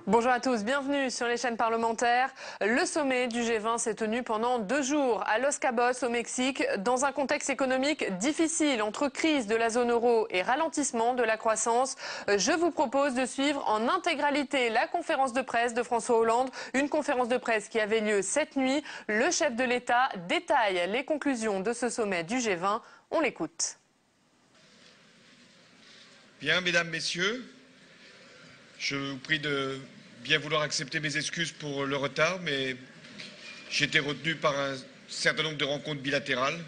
Bonjour à tous, bienvenue sur les chaînes parlementaires. Le sommet du G20 s'est tenu pendant 2 jours à Los Cabos au Mexique dans un contexte économique difficile entre crise de la zone euro et ralentissement de la croissance. Je vous propose de suivre en intégralité la conférence de presse de François Hollande, une conférence de presse qui avait lieu cette nuit. Le chef de l'État détaille les conclusions de ce sommet du G20. On l'écoute. Bien, mesdames, messieurs, je vous prie de bien vouloir accepter mes excuses pour le retard, mais j'ai été retenu par un certain nombre de rencontres bilatérales,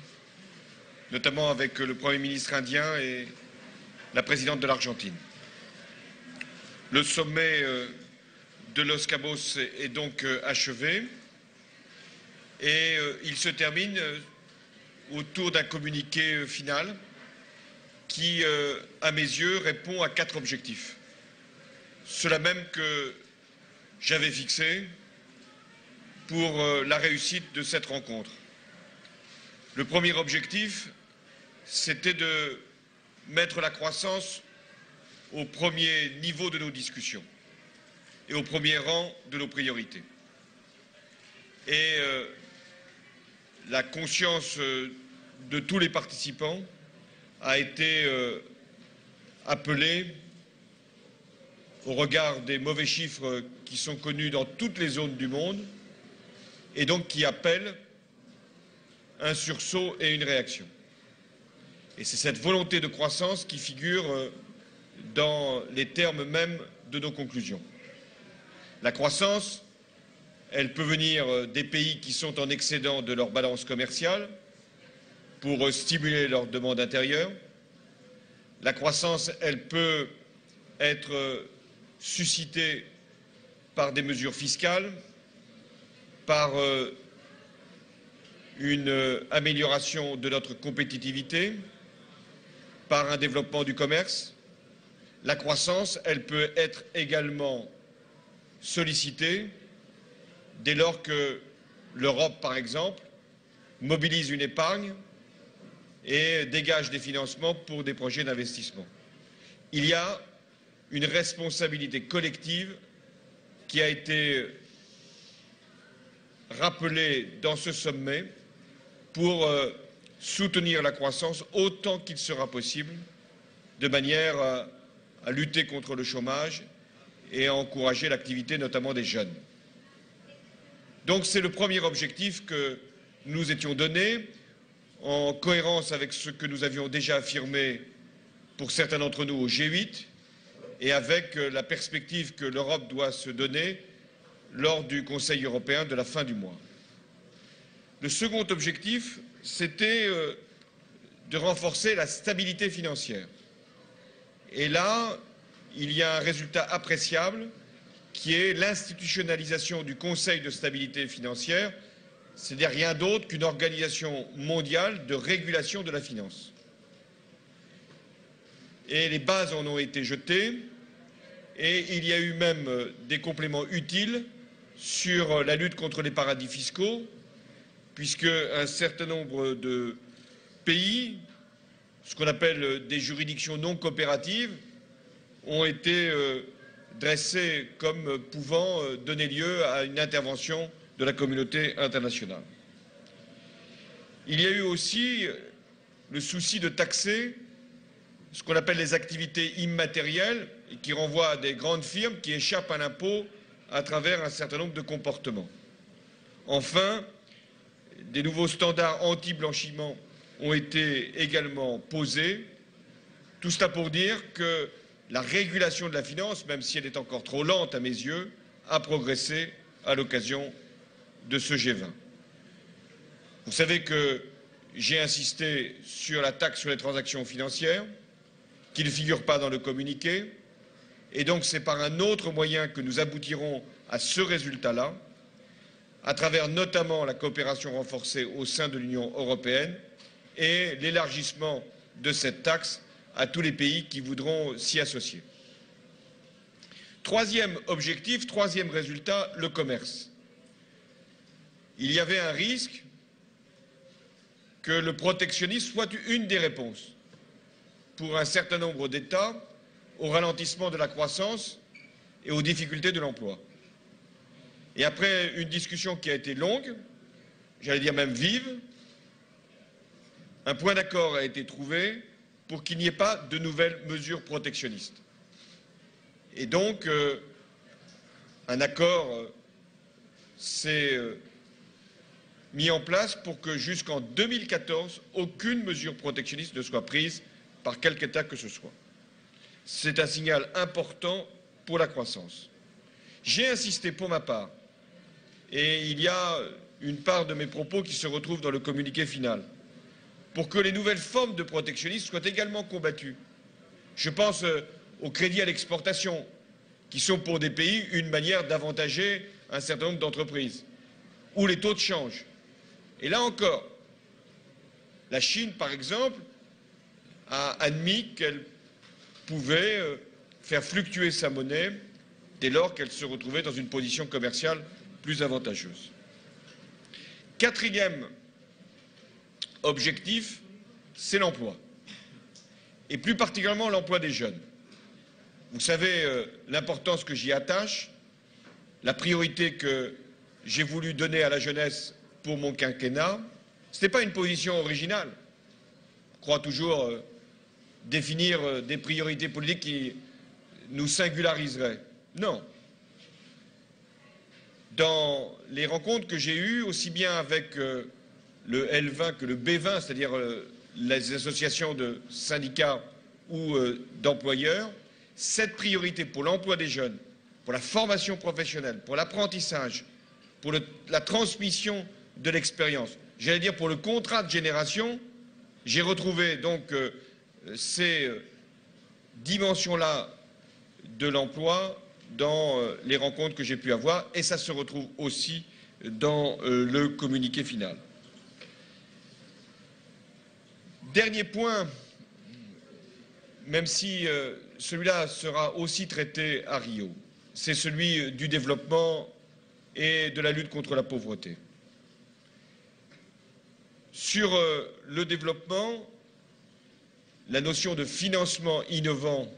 notamment avec le Premier ministre indien et la présidente de l'Argentine. Le sommet de Los Cabos est donc achevé et il se termine autour d'un communiqué final qui, à mes yeux, répond à 4 objectifs. Ceux-là même que j'avais fixé pour la réussite de cette rencontre. Le premier objectif, c'était de mettre la croissance au premier niveau de nos discussions et au premier rang de nos priorités. Et la conscience de tous les participants a été appelée au regard des mauvais chiffres qui sont connus dans toutes les zones du monde et donc qui appellent un sursaut et une réaction. Et c'est cette volonté de croissance qui figure dans les termes mêmes de nos conclusions. La croissance, elle peut venir des pays qui sont en excédent de leur balance commerciale pour stimuler leur demande intérieure. La croissance, elle peut être suscité par des mesures fiscales, par une amélioration de notre compétitivité, par un développement du commerce. La croissance, elle peut être également sollicitée dès lors que l'Europe, par exemple, mobilise une épargne et dégage des financements pour des projets d'investissement. Il y a une responsabilité collective qui a été rappelée dans ce sommet pour soutenir la croissance autant qu'il sera possible, de manière à lutter contre le chômage et à encourager l'activité notamment des jeunes. Donc c'est le premier objectif que nous étions donnés, en cohérence avec ce que nous avions déjà affirmé pour certains d'entre nous au G8, et avec la perspective que l'Europe doit se donner lors du Conseil européen de la fin du mois. Le second objectif, c'était de renforcer la stabilité financière. Et là, il y a un résultat appréciable qui est l'institutionnalisation du Conseil de stabilité financière, c'est-à-dire rien d'autre qu'une organisation mondiale de régulation de la finance. Et les bases en ont été jetées, et il y a eu même des compléments utiles sur la lutte contre les paradis fiscaux, puisque un certain nombre de pays, ce qu'on appelle des juridictions non coopératives, ont été dressés comme pouvant donner lieu à une intervention de la communauté internationale. Il y a eu aussi le souci de taxer ce qu'on appelle les activités immatérielles et qui renvoient à des grandes firmes qui échappent à l'impôt à travers un certain nombre de comportements. Enfin, des nouveaux standards anti-blanchiment ont été également posés. Tout cela pour dire que la régulation de la finance, même si elle est encore trop lente à mes yeux, a progressé à l'occasion de ce G20. Vous savez que j'ai insisté sur la taxe sur les transactions financières, qui ne figure pas dans le communiqué, et donc c'est par un autre moyen que nous aboutirons à ce résultat-là, à travers notamment la coopération renforcée au sein de l'Union européenne et l'élargissement de cette taxe à tous les pays qui voudront s'y associer. Troisième objectif, troisième résultat, le commerce. il y avait un risque que le protectionnisme soit une des réponses pour un certain nombre d'États au ralentissement de la croissance et aux difficultés de l'emploi. Et après une discussion qui a été longue, j'allais dire même vive, un point d'accord a été trouvé pour qu'il n'y ait pas de nouvelles mesures protectionnistes. Et donc, un accord s'est mis en place pour que jusqu'en 2014, aucune mesure protectionniste ne soit prise par quelque État que ce soit. C'est un signal important pour la croissance. J'ai insisté pour ma part, et il y a une part de mes propos qui se retrouve dans le communiqué final, pour que les nouvelles formes de protectionnisme soient également combattues. Je pense au crédit à l'exportation, qui sont pour des pays une manière d'avantager un certain nombre d'entreprises, ou les taux de change. Et là encore, la Chine, par exemple, a admis qu'elle pouvait faire fluctuer sa monnaie dès lors qu'elle se retrouvait dans une position commerciale plus avantageuse. Quatrième objectif, c'est l'emploi, et plus particulièrement l'emploi des jeunes. Vous savez l'importance que j'y attache, la priorité que j'ai voulu donner à la jeunesse pour mon quinquennat. Ce n'est pas une position originale. Je crois toujours définir des priorités politiques qui nous singulariseraient. Non. Dans les rencontres que j'ai eues, aussi bien avec le L20 que le B20, c'est-à-dire les associations de syndicats ou d'employeurs, cette priorité pour l'emploi des jeunes, pour la formation professionnelle, pour l'apprentissage, pour la transmission de l'expérience, j'allais dire pour le contrat de génération, j'ai retrouvé donc ces dimensions-là de l'emploi dans les rencontres que j'ai pu avoir, et ça se retrouve aussi dans le communiqué final. Dernier point, même si celui-là sera aussi traité à Rio, c'est celui du développement et de la lutte contre la pauvreté. Sur le développement, la notion de financement innovant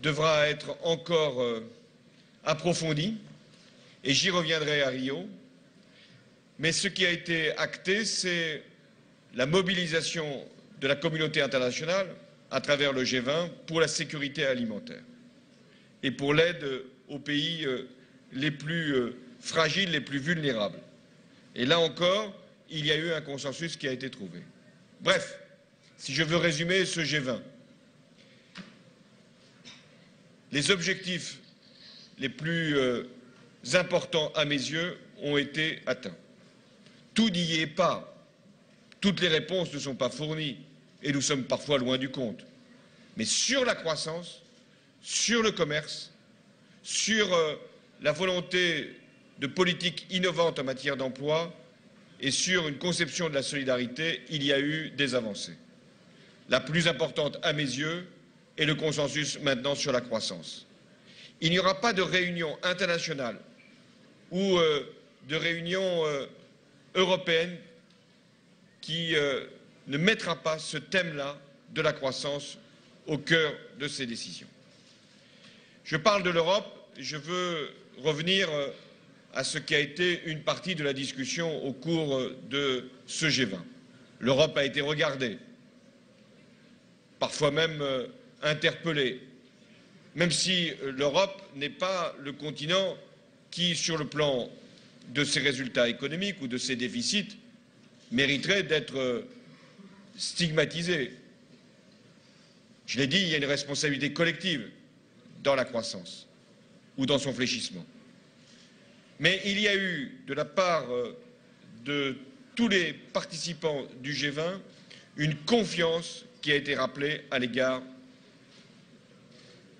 devra être encore approfondie, et j'y reviendrai à Rio. Mais ce qui a été acté, c'est la mobilisation de la communauté internationale à travers le G20 pour la sécurité alimentaire et pour l'aide aux pays les plus fragiles, les plus vulnérables. Et là encore, il y a eu un consensus qui a été trouvé. Bref, si je veux résumer ce G20, les objectifs les plus importants à mes yeux ont été atteints. Tout n'y est pas. Toutes les réponses ne sont pas fournies et nous sommes parfois loin du compte. Mais sur la croissance, sur le commerce, sur la volonté de politique innovante en matière d'emploi et sur une conception de la solidarité, il y a eu des avancées. La plus importante à mes yeux est le consensus maintenant sur la croissance. Il n'y aura pas de réunion internationale ou de réunion européenne qui ne mettra pas ce thème-là de la croissance au cœur de ses décisions. Je parle de l'Europe, je veux revenir à ce qui a été une partie de la discussion au cours de ce G20. L'Europe a été regardée, parfois même interpellée, même si l'Europe n'est pas le continent qui, sur le plan de ses résultats économiques ou de ses déficits, mériterait d'être stigmatisé. Je l'ai dit, il y a une responsabilité collective dans la croissance ou dans son fléchissement. Mais il y a eu, de la part de tous les participants du G20, une confiance qui a été rappelée à l'égard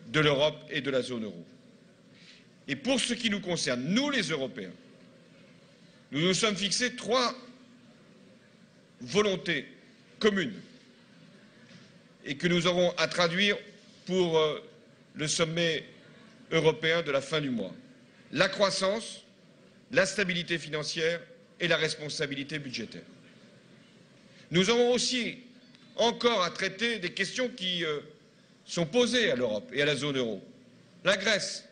de l'Europe et de la zone euro. Et pour ce qui nous concerne, nous les Européens, nous nous sommes fixés 3 volontés communes et que nous aurons à traduire pour le sommet européen de la fin du mois. La croissance, la stabilité financière et la responsabilité budgétaire. Nous aurons aussi encore à traiter des questions qui sont posées à l'Europe et à la zone euro. La Grèce.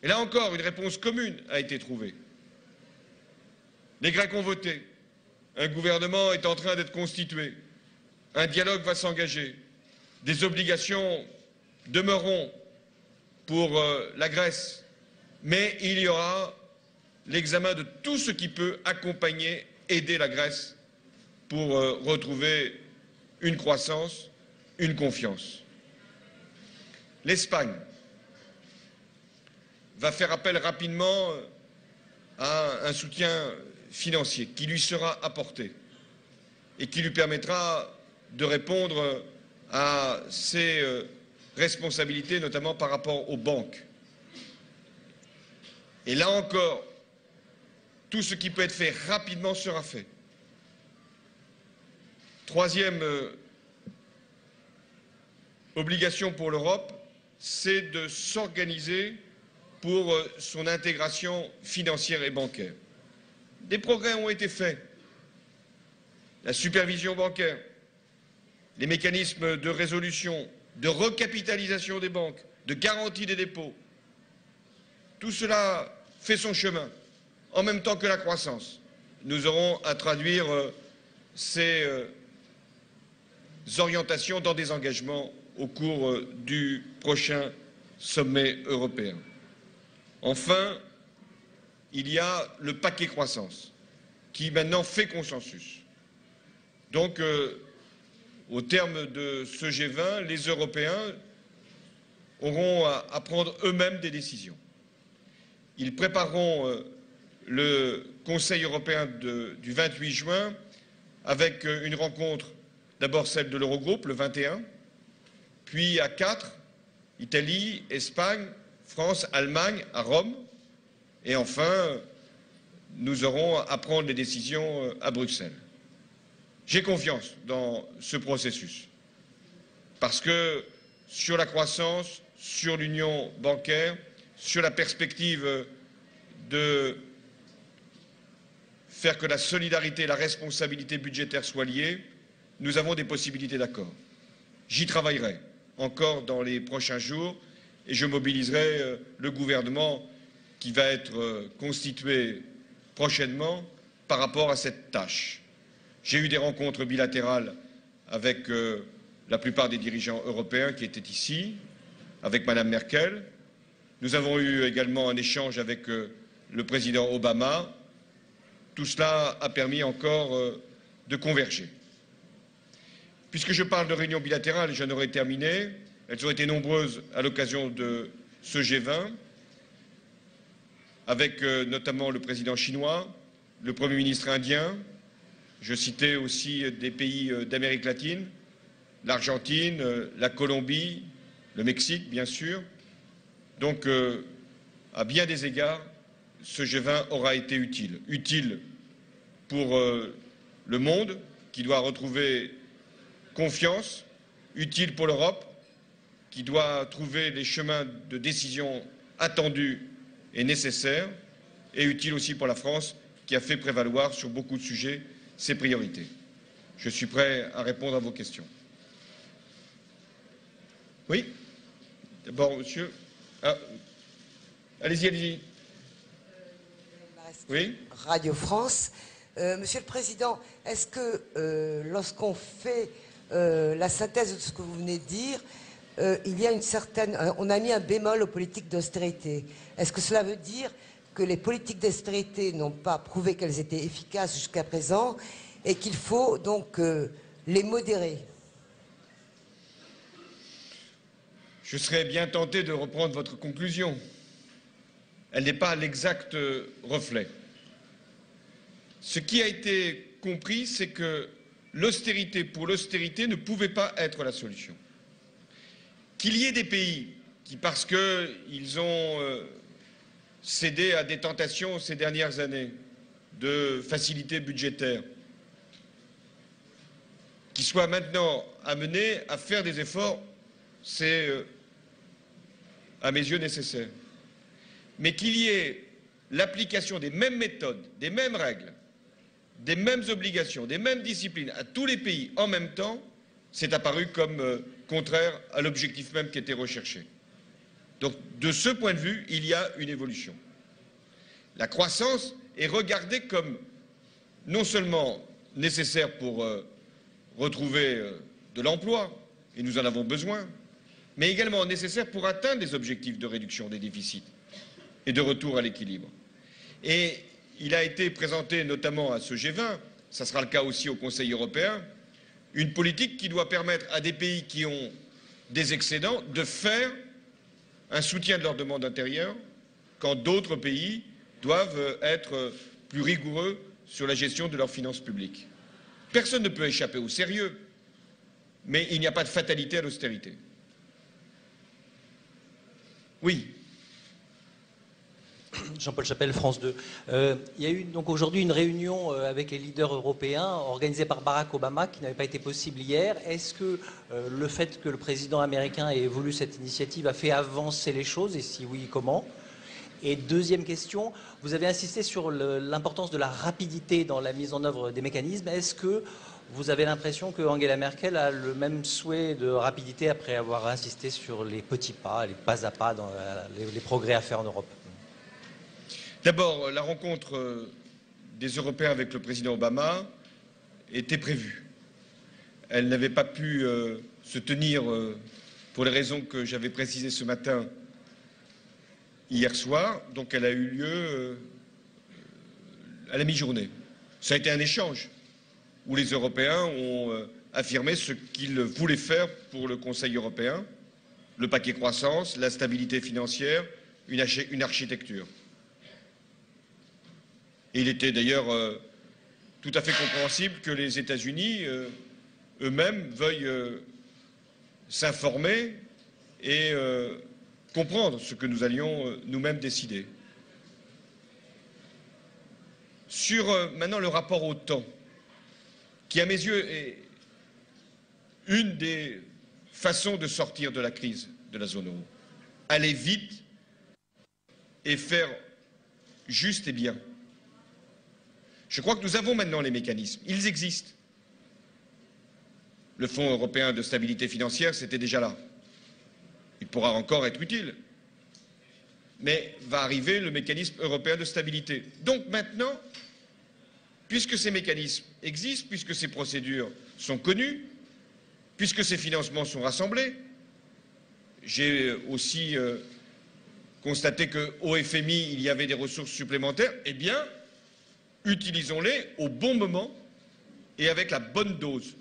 Et là encore, une réponse commune a été trouvée. Les Grecs ont voté. Un gouvernement est en train d'être constitué. Un dialogue va s'engager. Des obligations demeureront pour la Grèce. Mais il y aura l'examen de tout ce qui peut accompagner, aider la Grèce pour retrouver une croissance, une confiance. L'Espagne va faire appel rapidement à un soutien financier qui lui sera apporté et qui lui permettra de répondre à ses responsabilités, notamment par rapport aux banques. Et là encore, tout ce qui peut être fait rapidement sera fait. Troisième obligation pour l'Europe, c'est de s'organiser pour son intégration financière et bancaire. Des progrès ont été faits. La supervision bancaire, les mécanismes de résolution, de recapitalisation des banques, de garantie des dépôts, tout cela fait son chemin, en même temps que la croissance. Nous aurons à traduire ces orientations dans des engagements au cours du prochain sommet européen. Enfin, il y a le paquet croissance qui maintenant fait consensus. Donc, au terme de ce G20, les Européens auront à prendre eux-mêmes des décisions. Ils prépareront le Conseil européen du 28 juin avec une rencontre, d'abord celle de l'Eurogroupe, le 21, puis à 4, Italie, Espagne, France, Allemagne, à Rome, et enfin, nous aurons à prendre les décisions à Bruxelles. J'ai confiance dans ce processus, parce que sur la croissance, sur l'union bancaire, sur la perspective de faire que la solidarité et la responsabilité budgétaire soient liées, nous avons des possibilités d'accord. J'y travaillerai encore dans les prochains jours et je mobiliserai le gouvernement qui va être constitué prochainement par rapport à cette tâche. J'ai eu des rencontres bilatérales avec la plupart des dirigeants européens qui étaient ici, avec Mme Merkel. Nous avons eu également un échange avec le président Obama. Tout cela a permis encore de converger. Puisque je parle de réunions bilatérales, j'en aurais terminé. Elles ont été nombreuses à l'occasion de ce G20, avec notamment le président chinois, le Premier ministre indien. Je citais aussi des pays d'Amérique latine, l'Argentine, la Colombie, le Mexique, bien sûr. Donc, à bien des égards, ce G20 aura été utile. Utile pour le monde, qui doit retrouver confiance, utile pour l'Europe, qui doit trouver les chemins de décision attendus et nécessaires, et utile aussi pour la France, qui a fait prévaloir sur beaucoup de sujets ses priorités. Je suis prêt à répondre à vos questions. Oui? D'abord, monsieur. Ah, allez-y, allez-y. Oui? Radio France. Monsieur le Président, est-ce que lorsqu'on fait la synthèse de ce que vous venez de dire, il y a une certaine... on a mis un bémol aux politiques d'austérité. Est-ce que cela veut dire que les politiques d'austérité n'ont pas prouvé qu'elles étaient efficaces jusqu'à présent et qu'il faut donc les modérer? Je serais bien tenté de reprendre votre conclusion. Elle n'est pas l'exact reflet. Ce qui a été compris, c'est que l'austérité pour l'austérité ne pouvait pas être la solution. Qu'il y ait des pays qui, parce qu'ils ont cédé à des tentations ces dernières années de facilité budgétaire, qui soient maintenant amenés à faire des efforts, c'est à mes yeux nécessaire. Mais qu'il y ait l'application des mêmes méthodes, des mêmes règles, des mêmes obligations, des mêmes disciplines à tous les pays en même temps, c'est apparu comme contraire à l'objectif même qui était recherché. Donc, de ce point de vue, il y a une évolution. La croissance est regardée comme non seulement nécessaire pour retrouver de l'emploi, et nous en avons besoin, mais également nécessaire pour atteindre les objectifs de réduction des déficits et de retour à l'équilibre. Et il a été présenté notamment à ce G20, ça sera le cas aussi au Conseil européen, une politique qui doit permettre à des pays qui ont des excédents de faire un soutien de leur demande intérieure quand d'autres pays doivent être plus rigoureux sur la gestion de leurs finances publiques. Personne ne peut échapper au sérieux, mais il n'y a pas de fatalité à l'austérité. Oui. Jean-Paul Chapelle, France 2. Il y a eu donc aujourd'hui une réunion avec les leaders européens organisée par Barack Obama qui n'avait pas été possible hier. Est-ce que le fait que le président américain ait voulu cette initiative a fait avancer les choses et si oui, comment? Et deuxième question, vous avez insisté sur l'importance de la rapidité dans la mise en œuvre des mécanismes. Est-ce que vous avez l'impression que Angela Merkel a le même souhait de rapidité après avoir insisté sur les petits pas, les pas à pas dans les progrès à faire en Europe? D'abord, la rencontre des Européens avec le président Obama était prévue. Elle n'avait pas pu se tenir pour les raisons que j'avais précisées ce matin, hier soir, donc elle a eu lieu à la mi-journée. Ça a été un échange où les Européens ont affirmé ce qu'ils voulaient faire pour le Conseil européen, le paquet croissance, la stabilité financière, une architecture. Et il était d'ailleurs tout à fait compréhensible que les États-Unis eux-mêmes veuillent s'informer et comprendre ce que nous allions nous-mêmes décider. Sur maintenant le rapport au temps, qui à mes yeux est une des façons de sortir de la crise de la zone euro. Aller vite et faire juste et bien. Je crois que nous avons maintenant les mécanismes. Ils existent. Le Fonds européen de stabilité financière, c'était déjà là. Il pourra encore être utile. Mais va arriver le mécanisme européen de stabilité. Donc maintenant, puisque ces mécanismes existent, puisque ces procédures sont connues, puisque ces financements sont rassemblés, j'ai aussi constaté qu'au FMI, il y avait des ressources supplémentaires, eh bien, utilisons-les au bon moment et avec la bonne dose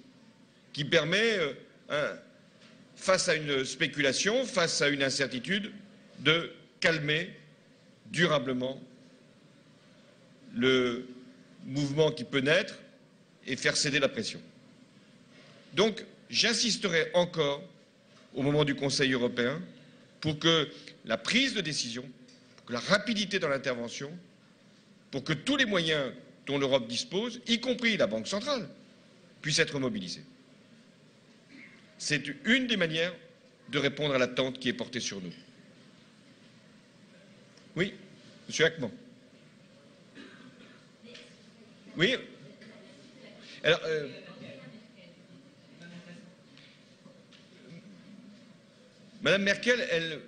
qui permet, face à une spéculation, face à une incertitude, de calmer durablement le mouvement qui peut naître et faire céder la pression. Donc, j'insisterai encore au moment du Conseil européen pour que la prise de décision, pour que la rapidité dans l'intervention, pour que tous les moyens dont l'Europe dispose, y compris la Banque centrale, puissent être mobilisés. C'est une des manières de répondre à l'attente qui est portée sur nous. Oui, M. Hackman. Oui. Alors, Mme Merkel, elle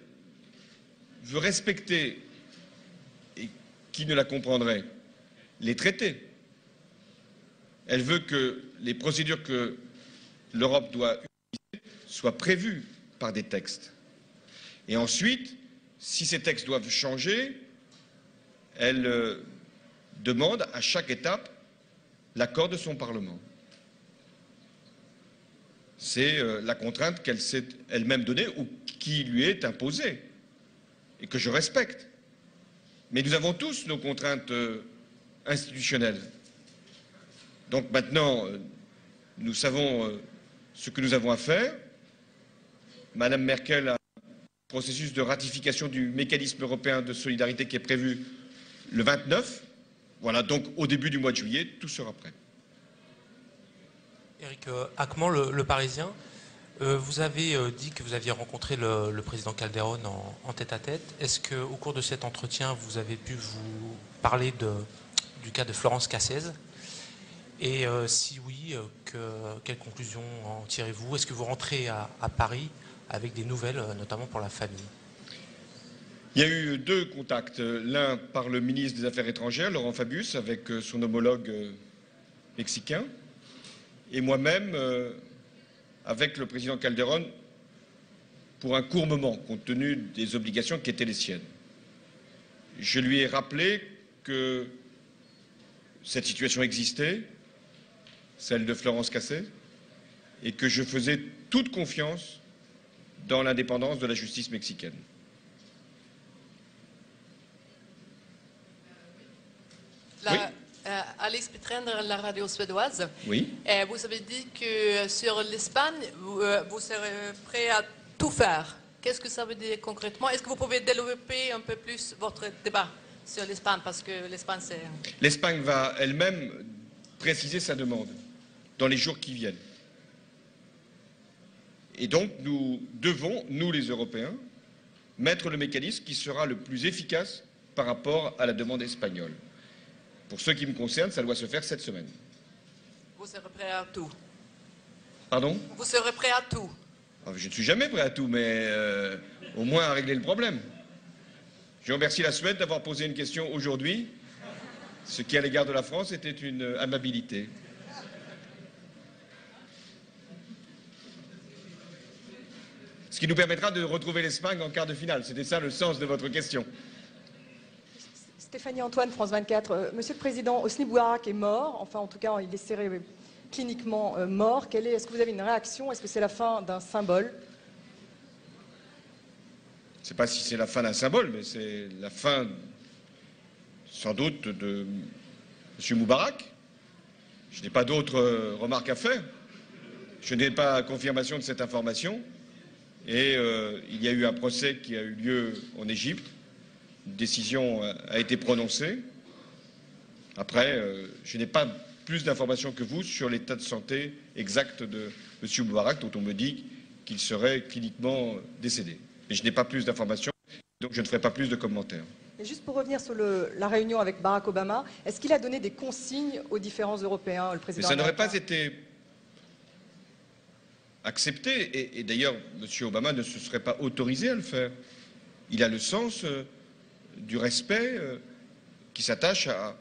veut respecter, et qui ne la comprendrait, les traités. Elle veut que les procédures que l'Europe doit utiliser soient prévues par des textes. Et ensuite, si ces textes doivent changer, elle demande à chaque étape l'accord de son Parlement. C'est la contrainte qu'elle s'est elle-même donnée ou qui lui est imposée et que je respecte. Mais nous avons tous nos contraintes institutionnelles. Donc maintenant, nous savons ce que nous avons à faire. Madame Merkel a un processus de ratification du mécanisme européen de solidarité qui est prévu le 29. Voilà, donc au début du mois de juillet, tout sera prêt. Éric Hackman, le Parisien. Vous avez dit que vous aviez rencontré le président Calderón en tête-à-tête. Est-ce qu'au cours de cet entretien, vous avez pu vous parler du cas de Florence Cassez? Et si oui, quelles conclusions en tirez-vous? Est-ce que vous rentrez à Paris avec des nouvelles, notamment pour la famille? Il y a eu 2 contacts, l'un par le ministre des Affaires étrangères, Laurent Fabius, avec son homologue mexicain, et moi-même avec le président Calderón pour un court moment, compte tenu des obligations qui étaient les siennes. Je lui ai rappelé que cette situation existait, celle de Florence Cassez, et que je faisais toute confiance dans l'indépendance de la justice mexicaine. Oui. Alice Petrender, la radio suédoise. Oui. Vous avez dit que sur l'Espagne, vous serez prêt à tout faire. Qu'est-ce que ça veut dire concrètement? Est-ce que vous pouvez développer un peu plus votre débat sur l'Espagne? Parce que l'Espagne, c'est... L'Espagne va elle-même préciser sa demande dans les jours qui viennent. Et donc, nous devons, nous les Européens, mettre le mécanisme qui sera le plus efficace par rapport à la demande espagnole. Pour ce qui me concerne, ça doit se faire cette semaine. Vous serez prêt à tout? Pardon? Vous serez prêt à tout? Je ne suis jamais prêt à tout, mais au moins à régler le problème. Je remercie la Suède d'avoir posé une question aujourd'hui, ce qui à l'égard de la France était une amabilité. Ce qui nous permettra de retrouver l'Espagne en quart de finale. C'était ça le sens de votre question. Stéphanie Antoine, France 24. Monsieur le Président, Hosni Moubarak est mort. Enfin, en tout cas, il est serré cliniquement mort. Est-ce que vous avez une réaction? Est-ce que c'est la fin d'un symbole? Je ne sais pas si c'est la fin d'un symbole, mais c'est la fin, sans doute, de M. Moubarak. Je n'ai pas d'autres remarques à faire. Je n'ai pas confirmation de cette information. Et il y a eu un procès qui a eu lieu en Égypte. Une décision a été prononcée. Après, je n'ai pas plus d'informations que vous sur l'état de santé exact de M. Moubarak, dont on me dit qu'il serait cliniquement décédé. Mais je n'ai pas plus d'informations, donc je ne ferai pas plus de commentaires. Et juste pour revenir sur la réunion avec Barack Obama, est-ce qu'il a donné des consignes aux différents Européens, le président Mais ça n'aurait américain? pas été accepté, et d'ailleurs, M. Obama ne se serait pas autorisé à le faire. Il a le sens du respect qui s'attache à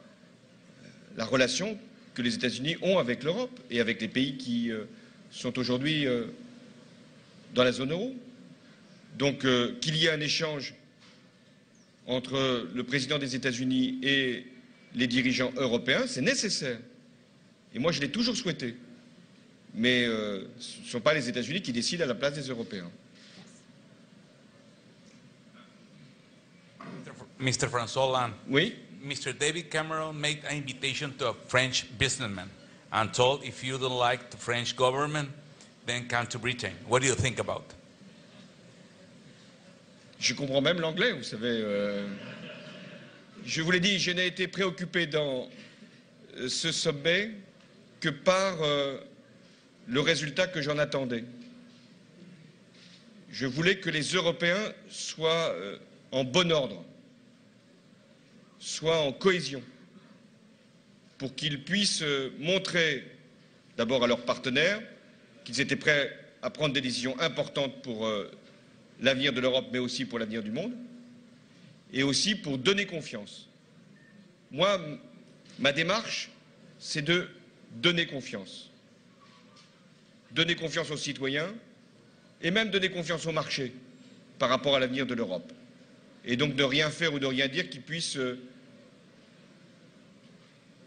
la relation que les États-Unis ont avec l'Europe et avec les pays qui sont aujourd'hui dans la zone euro. Donc qu'il y ait un échange entre le président des États-Unis et les dirigeants européens, c'est nécessaire. Et moi, je l'ai toujours souhaité. Mais ce ne sont pas les États-Unis qui décident à la place des Européens. Mr. François Hollande. Oui. Mr. David Cameron made an invitation to a French businessman and told if you don't like the French government, then come to Britain. What do you think about? Je comprends même l'anglais, vous savez. Je vous l'ai dit, je n'ai été préoccupé dans ce sommet que par le résultat que j'en attendais. Je voulais que les Européens soient en bon ordre, soient en cohésion, pour qu'ils puissent montrer d'abord à leurs partenaires qu'ils étaient prêts à prendre des décisions importantes pour l'avenir de l'Europe, mais aussi pour l'avenir du monde, et aussi pour donner confiance. Moi, ma démarche, c'est de donner confiance. Donner confiance aux citoyens et même donner confiance au marché par rapport à l'avenir de l'Europe. Et donc de rien faire ou de rien dire qui puisse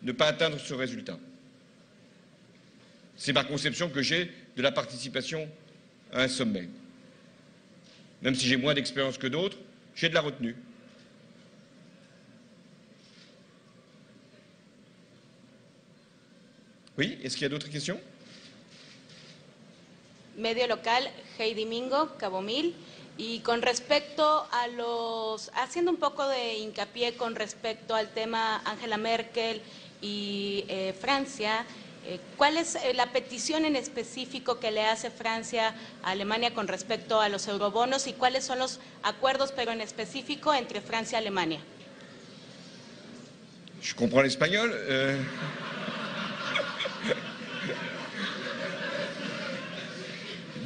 ne pas atteindre ce résultat. C'est ma conception que j'ai de la participation à un sommet. Même si j'ai moins d'expérience que d'autres, j'ai de la retenue. Oui, est-ce qu'il y a d'autres questions? Medio local, Heidi Mingo, Cabo Mil. Y con respecto a haciendo un poco de hincapié con respecto al tema Angela Merkel y Francia, ¿Cuál es la petición en específico que le hace Francia a Alemania con respecto a los eurobonos y cuáles son los acuerdos, pero en específico, entre Francia y Alemania? Je comprends l'espagnol.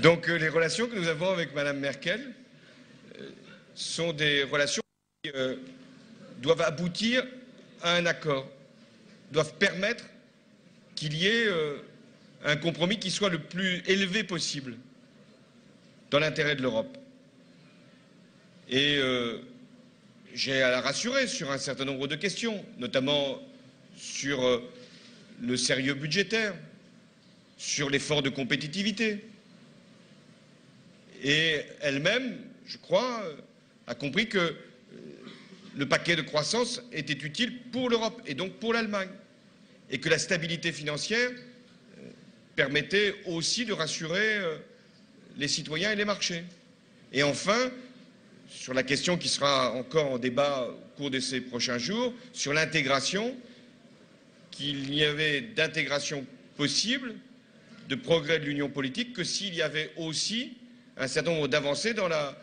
Donc les relations que nous avons avec Madame Merkel sont des relations qui doivent aboutir à un accord, doivent permettre qu'il y ait un compromis qui soit le plus élevé possible dans l'intérêt de l'Europe. Et j'ai à la rassurer sur un certain nombre de questions, notamment sur le sérieux budgétaire, sur l'effort de compétitivité. Et elle-même, je crois, a compris que le paquet de croissance était utile pour l'Europe et donc pour l'Allemagne. Et que la stabilité financière permettait aussi de rassurer les citoyens et les marchés. Et enfin, sur la question qui sera encore en débat au cours de ces prochains jours, sur l'intégration, qu'il n'y avait d'intégration possible, de progrès de l'union politique, que s'il y avait aussi un certain nombre d'avancées dans la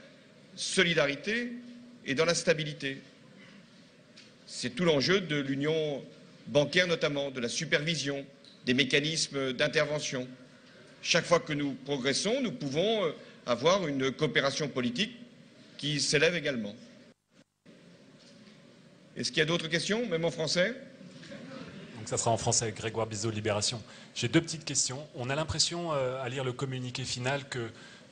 solidarité et dans la stabilité. C'est tout l'enjeu de l'union bancaire notamment, de la supervision, des mécanismes d'intervention. Chaque fois que nous progressons, nous pouvons avoir une coopération politique qui s'élève également. Est-ce qu'il y a d'autres questions, même en français? Donc ça sera en français, Grégoire Bizot, Libération. J'ai deux petites questions. On a l'impression, à lire le communiqué final, que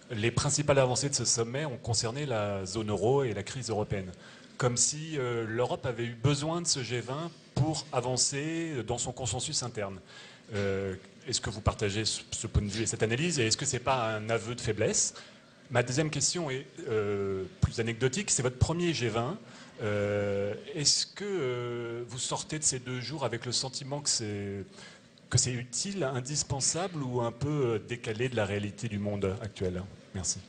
les principales avancées de ce sommet ont concerné la zone euro et la crise européenne. Comme si l'Europe avait eu besoin de ce G20 pour avancer dans son consensus interne. Est-ce que vous partagez ce point de vue et cette analyse? Et est-ce que ce n'est pas un aveu de faiblesse? Ma deuxième question est plus anecdotique. C'est votre premier G20. Est-ce que vous sortez de ces 2 jours avec le sentiment que c'est utile, indispensable ou un peu décalé de la réalité du monde actuel? Merci.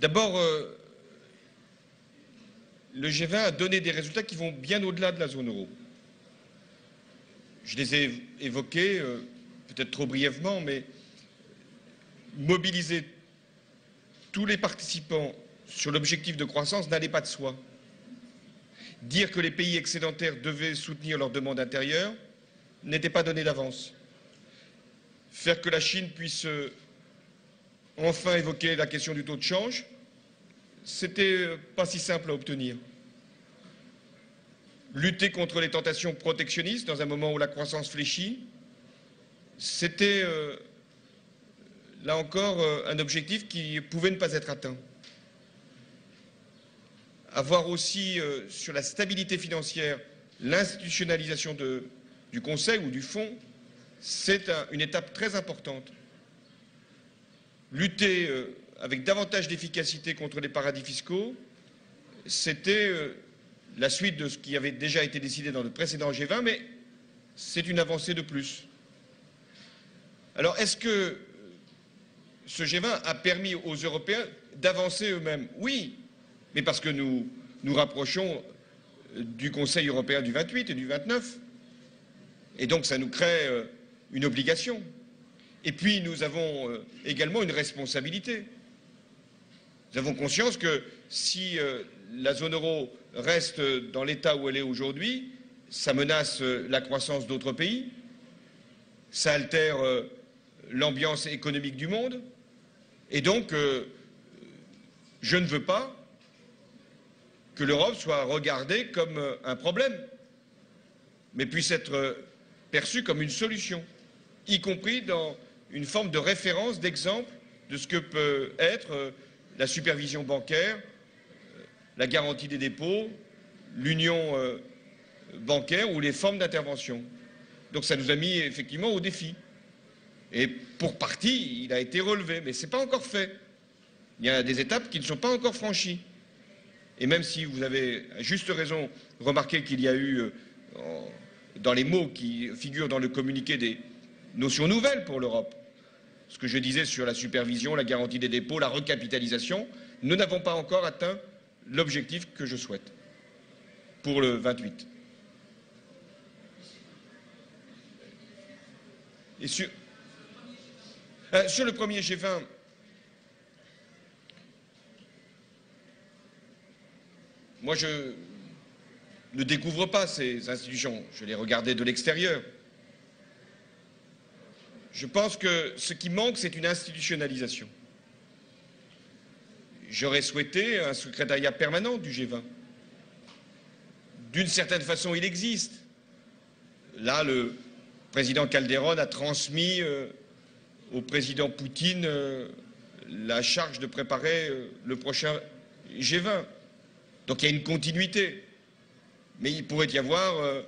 D'abord, le G20 a donné des résultats qui vont bien au-delà de la zone euro. Je les ai évoqués, peut-être trop brièvement, mais mobiliser tous les participants sur l'objectif de croissance n'allait pas de soi. Dire que les pays excédentaires devaient soutenir leur demande intérieure n'était pas donné d'avance. Faire que la Chine puisse enfin évoquer la question du taux de change, c'était pas si simple à obtenir. Lutter contre les tentations protectionnistes dans un moment où la croissance fléchit, c'était là encore un objectif qui pouvait ne pas être atteint. Avoir aussi sur la stabilité financière l'institutionnalisation du Conseil ou du Fonds, c'est une étape très importante. Lutter avec davantage d'efficacité contre les paradis fiscaux, c'était la suite de ce qui avait déjà été décidé dans le précédent G20, mais c'est une avancée de plus. Alors, est-ce que ce G20 a permis aux Européens d'avancer eux-mêmes? Oui, mais parce que nous nous rapprochons du Conseil européen du 28 et du 29. Et donc, ça nous crée une obligation. Et puis, nous avons également une responsabilité. Nous avons conscience que si la zone euro reste dans l'état où elle est aujourd'hui, ça menace la croissance d'autres pays, ça altère l'ambiance économique du monde, et donc je ne veux pas que l'Europe soit regardée comme un problème, mais puisse être perçue comme une solution, y compris dans une forme de référence, d'exemple de ce que peut être la supervision bancaire, la garantie des dépôts, l'union bancaire ou les formes d'intervention. Donc ça nous a mis effectivement au défi. Et pour partie, il a été relevé, mais ce n'est pas encore fait. Il y a des étapes qui ne sont pas encore franchies. Et même si vous avez à juste raison remarqué qu'il y a eu, dans les mots qui figurent dans le communiqué, des notions nouvelles pour l'Europe, ce que je disais sur la supervision, la garantie des dépôts, la recapitalisation, nous n'avons pas encore atteint l'objectif que je souhaite pour le 28. Et sur le premier G20, moi je ne découvre pas ces institutions, je les regardais de l'extérieur. Je pense que ce qui manque, c'est une institutionnalisation. J'aurais souhaité un secrétariat permanent du G20. D'une certaine façon, il existe. Là, le président Calderón a transmis au président Poutine la charge de préparer le prochain G20. Donc il y a une continuité. Mais il pourrait y avoir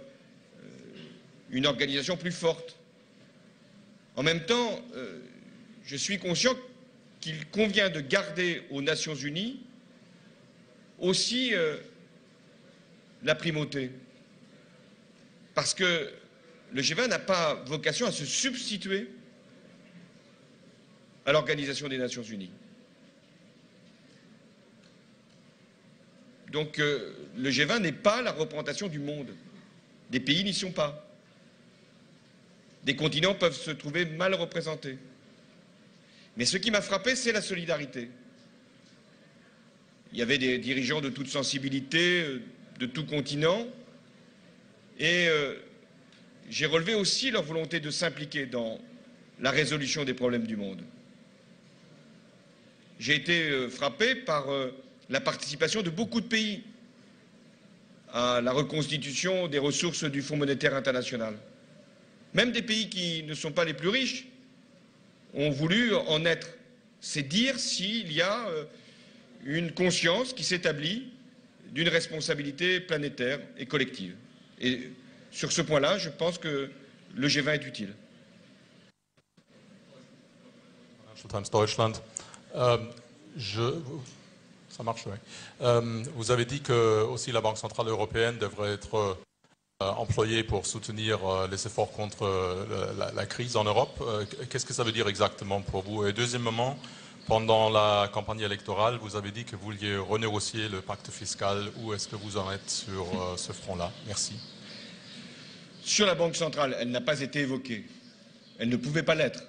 une organisation plus forte. En même temps, je suis conscient qu'il convient de garder aux Nations Unies aussi la primauté. Parce que le G20 n'a pas vocation à se substituer à l'Organisation des Nations Unies. Donc le G20 n'est pas la représentation du monde. Des pays n'y sont pas. Des continents peuvent se trouver mal représentés. Mais ce qui m'a frappé, c'est la solidarité. Il y avait des dirigeants de toute sensibilité, de tout continent, et j'ai relevé aussi leur volonté de s'impliquer dans la résolution des problèmes du monde. J'ai été frappé par la participation de beaucoup de pays à la reconstitution des ressources du Fonds monétaire international. Même des pays qui ne sont pas les plus riches ont voulu en être. C'est dire s'il y a une conscience qui s'établit d'une responsabilité planétaire et collective. Et sur ce point-là, je pense que le G20 est utile. Times Deutschland. Ça marche, oui. Vous avez dit que aussi la Banque centrale européenne devrait être employée pour soutenir les efforts contre la crise en Europe. Qu'est-ce que ça veut dire exactement pour vous? Et deuxièmement, pendant la campagne électorale, vous avez dit que vous vouliez renégocier le pacte fiscal. Où est-ce que vous en êtes sur ce front-là? Merci. Sur la Banque centrale, elle n'a pas été évoquée. Elle ne pouvait pas l'être.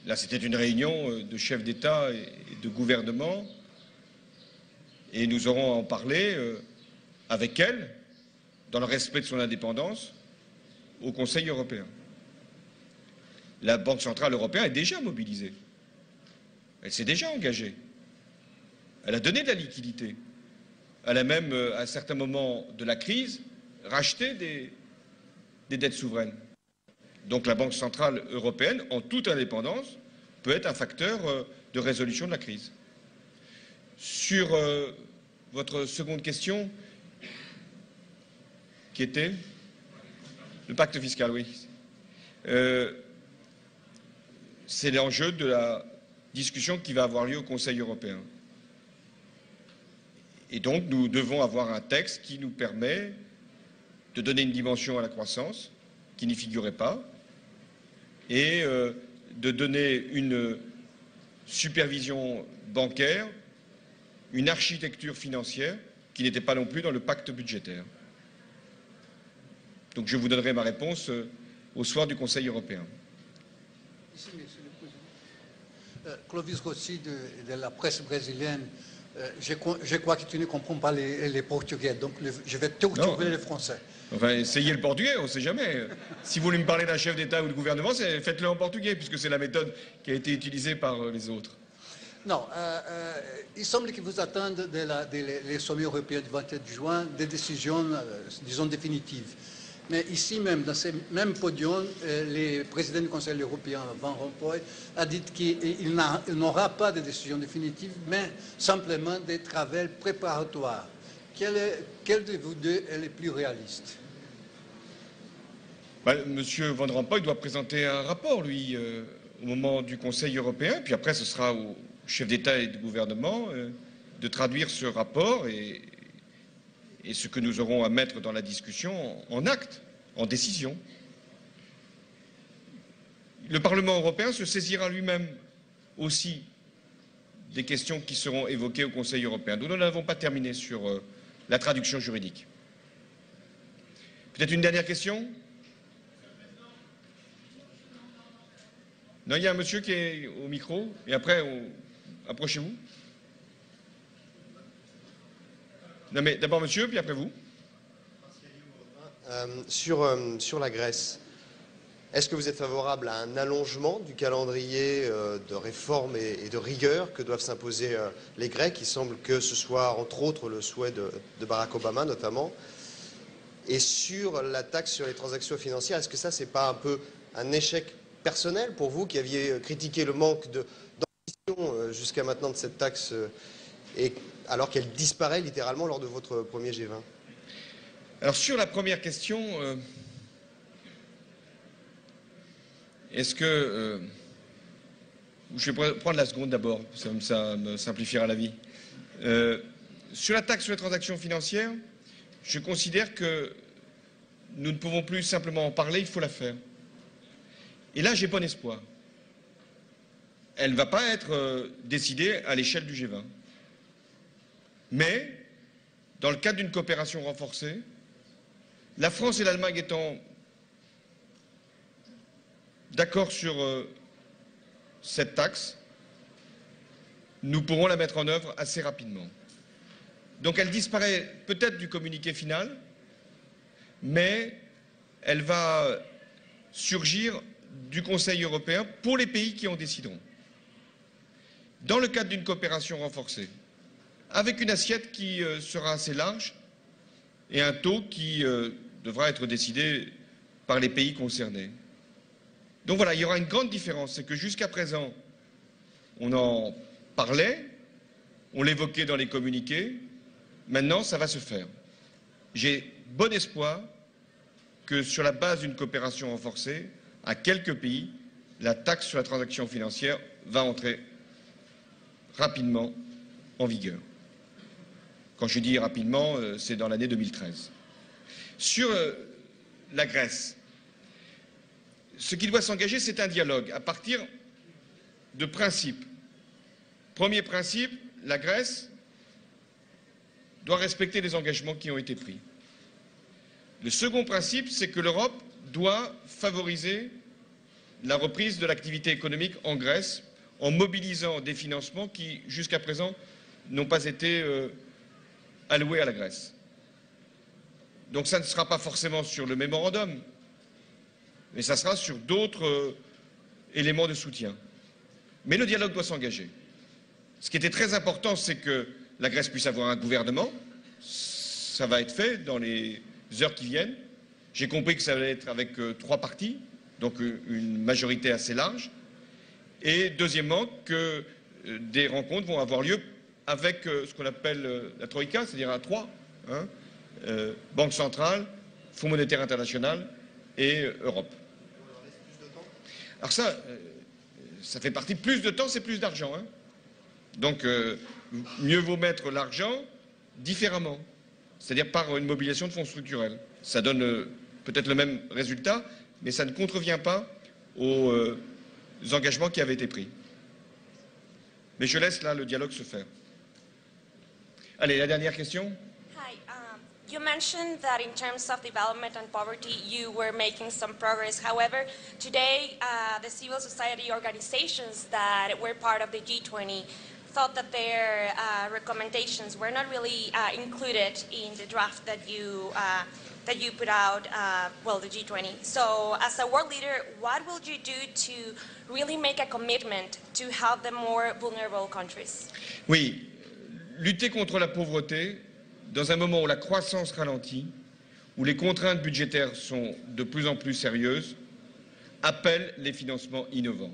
Là, c'était une réunion de chefs d'État et de gouvernement. Et nous aurons à en parler avec elle, dans le respect de son indépendance, au Conseil européen. La Banque centrale européenne est déjà mobilisée. Elle s'est déjà engagée. Elle a donné de la liquidité. Elle a même, à un certain moment de la crise, racheté des dettes souveraines. Donc la Banque centrale européenne, en toute indépendance, peut être un facteur de résolution de la crise. Sur votre seconde question, qui était le pacte fiscal, oui. C'est l'enjeu de la discussion qui va avoir lieu au Conseil européen. Et donc, nous devons avoir un texte qui nous permet de donner une dimension à la croissance, qui n'y figurait pas, et de donner une supervision bancaire, une architecture financière qui n'était pas non plus dans le pacte budgétaire. Donc je vous donnerai ma réponse au soir du Conseil européen. Ici, Monsieur le Président. Clovis Rossi de la presse brésilienne. Je crois que tu ne comprends pas les portugais, donc je vais torturer les français. Enfin, essayez le portugais, on ne sait jamais. Si vous voulez me parler d'un chef d'État ou de gouvernement, faites-le en portugais, puisque c'est la méthode qui a été utilisée par les autres. Non, il semble que vous attendez les sommets européens du 27 juin des décisions, disons, définitives. Mais ici même, dans ce même podium, le président du Conseil européen, Van Rompuy, a dit qu'il n'aura pas de décision définitive, mais simplement des travaux préparatoires. Quel de vous deux est le plus réaliste? Monsieur Van Rompuy doit présenter un rapport, lui, au moment du Conseil européen, puis après ce sera aux chefs d'État et de gouvernement de traduire ce rapport et ce que nous aurons à mettre dans la discussion en acte, en décision. Le Parlement européen se saisira lui-même aussi des questions qui seront évoquées au Conseil européen. Nous n'avons pas terminé sur la traduction juridique. Peut-être une dernière question? Non, il y a un monsieur qui est au micro, et après, approchez-vous. Non, mais d'abord monsieur, puis après vous. Sur la Grèce, est-ce que vous êtes favorable à un allongement du calendrier de réforme et de rigueur que doivent s'imposer les Grecs? Il semble que ce soit entre autres le souhait de Barack Obama notamment. Et sur la taxe sur les transactions financières, est-ce que ça, c'est pas un peu un échec personnel pour vous qui aviez critiqué le manque d'ambition jusqu'à maintenant de cette taxe, alors qu'elle disparaît littéralement lors de votre premier G20? Alors sur la première question, est-ce que... je vais prendre la seconde d'abord, ça me simplifiera la vie. Sur la taxe sur les transactions financières, je considère que nous ne pouvons plus simplement en parler, il faut la faire. Et là, j'ai bon espoir. Elle ne va pas être décidée à l'échelle du G20. Mais, dans le cadre d'une coopération renforcée, la France et l'Allemagne étant d'accord sur cette taxe, nous pourrons la mettre en œuvre assez rapidement. Donc elle disparaît peut-être du communiqué final, mais elle va surgir du Conseil européen pour les pays qui en décideront. Dans le cadre d'une coopération renforcée, avec une assiette qui sera assez large et un taux qui devra être décidé par les pays concernés. Donc voilà, il y aura une grande différence, c'est que jusqu'à présent, on en parlait, on l'évoquait dans les communiqués, maintenant ça va se faire. J'ai bon espoir que sur la base d'une coopération renforcée, à quelques pays, la taxe sur la transaction financière va entrer rapidement en vigueur. Quand je dis rapidement, c'est dans l'année 2013. Sur la Grèce, ce qui doit s'engager, c'est un dialogue à partir de principes. Premier principe, la Grèce doit respecter les engagements qui ont été pris. Le second principe, c'est que l'Europe doit favoriser la reprise de l'activité économique en Grèce en mobilisant des financements qui, jusqu'à présent, n'ont pas été alloués à la Grèce. Donc ça ne sera pas forcément sur le mémorandum, mais ça sera sur d'autres éléments de soutien. Mais le dialogue doit s'engager. Ce qui était très important, c'est que la Grèce puisse avoir un gouvernement. Ça va être fait dans les heures qui viennent. J'ai compris que ça allait être avec 3 partis, donc une majorité assez large. Et deuxièmement, que des rencontres vont avoir lieu avec ce qu'on appelle la Troïka, c'est-à-dire à 3, hein, Banque centrale, Fonds monétaire international et Europe. Alors ça fait partie, plus de temps, c'est plus d'argent. Hein. Donc mieux vaut mettre l'argent différemment, c'est-à-dire par une mobilisation de fonds structurels. Ça donne peut-être le même résultat, mais ça ne contrevient pas aux engagements qui avaient été pris. Mais je laisse là le dialogue se faire. Allez, la dernière question. Hi, you mentioned that in terms of development and poverty, you were making some progress. However, today, the civil society organizations that were part of the G20 thought that their recommendations were not really included in the draft that you put out, well, the G20. So, as a world leader, what will you do to really make a commitment to help the more vulnerable countries? Oui, lutter contre la pauvreté, dans un moment où la croissance ralentit, où les contraintes budgétaires sont de plus en plus sérieuses, appelle les financements innovants.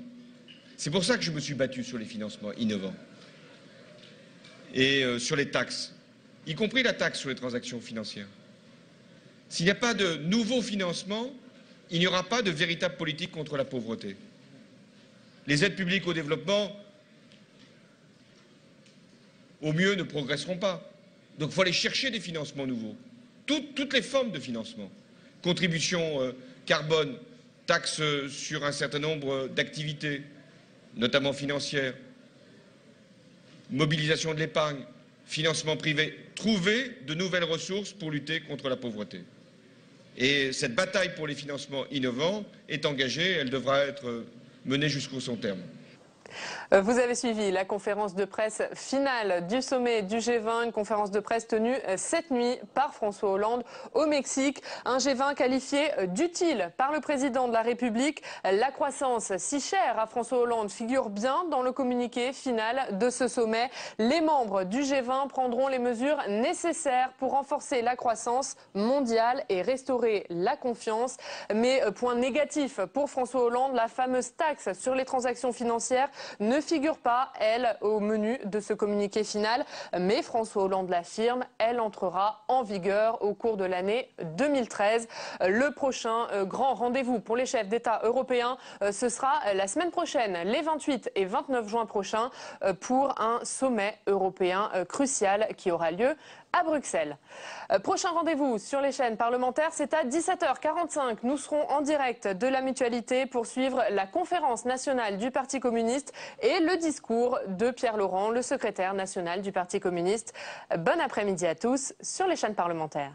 C'est pour ça que je me suis battu sur les financements innovants et sur les taxes, y compris la taxe sur les transactions financières. S'il n'y a pas de nouveaux financements, il n'y aura pas de véritable politique contre la pauvreté. Les aides publiques au développement, au mieux, ne progresseront pas. Donc il faut aller chercher des financements nouveaux. Toutes les formes de financement. Contribution carbone, taxe sur un certain nombre d'activités, notamment financières, mobilisation de l'épargne, financement privé. Trouver de nouvelles ressources pour lutter contre la pauvreté. Et cette bataille pour les financements innovants est engagée, elle devra être mener jusqu'au son terme. Vous avez suivi la conférence de presse finale du sommet du G20, une conférence de presse tenue cette nuit par François Hollande au Mexique. Un G20 qualifié d'utile par le président de la République. La croissance si chère à François Hollande figure bien dans le communiqué final de ce sommet. Les membres du G20 prendront les mesures nécessaires pour renforcer la croissance mondiale et restaurer la confiance. Mais point négatif pour François Hollande, la fameuse taxe sur les transactions financières ne figure pas, elle, au menu de ce communiqué final. Mais François Hollande l'affirme, elle entrera en vigueur au cours de l'année 2013. Le prochain grand rendez-vous pour les chefs d'État européens, ce sera la semaine prochaine, les 28 et 29 juin prochains, pour un sommet européen crucial qui aura lieu à Bruxelles. Prochain rendez-vous sur les chaînes parlementaires, c'est à 17h45. Nous serons en direct de la Mutualité pour suivre la conférence nationale du Parti communiste et le discours de Pierre Laurent, le secrétaire national du Parti communiste. Bon après-midi à tous sur les chaînes parlementaires.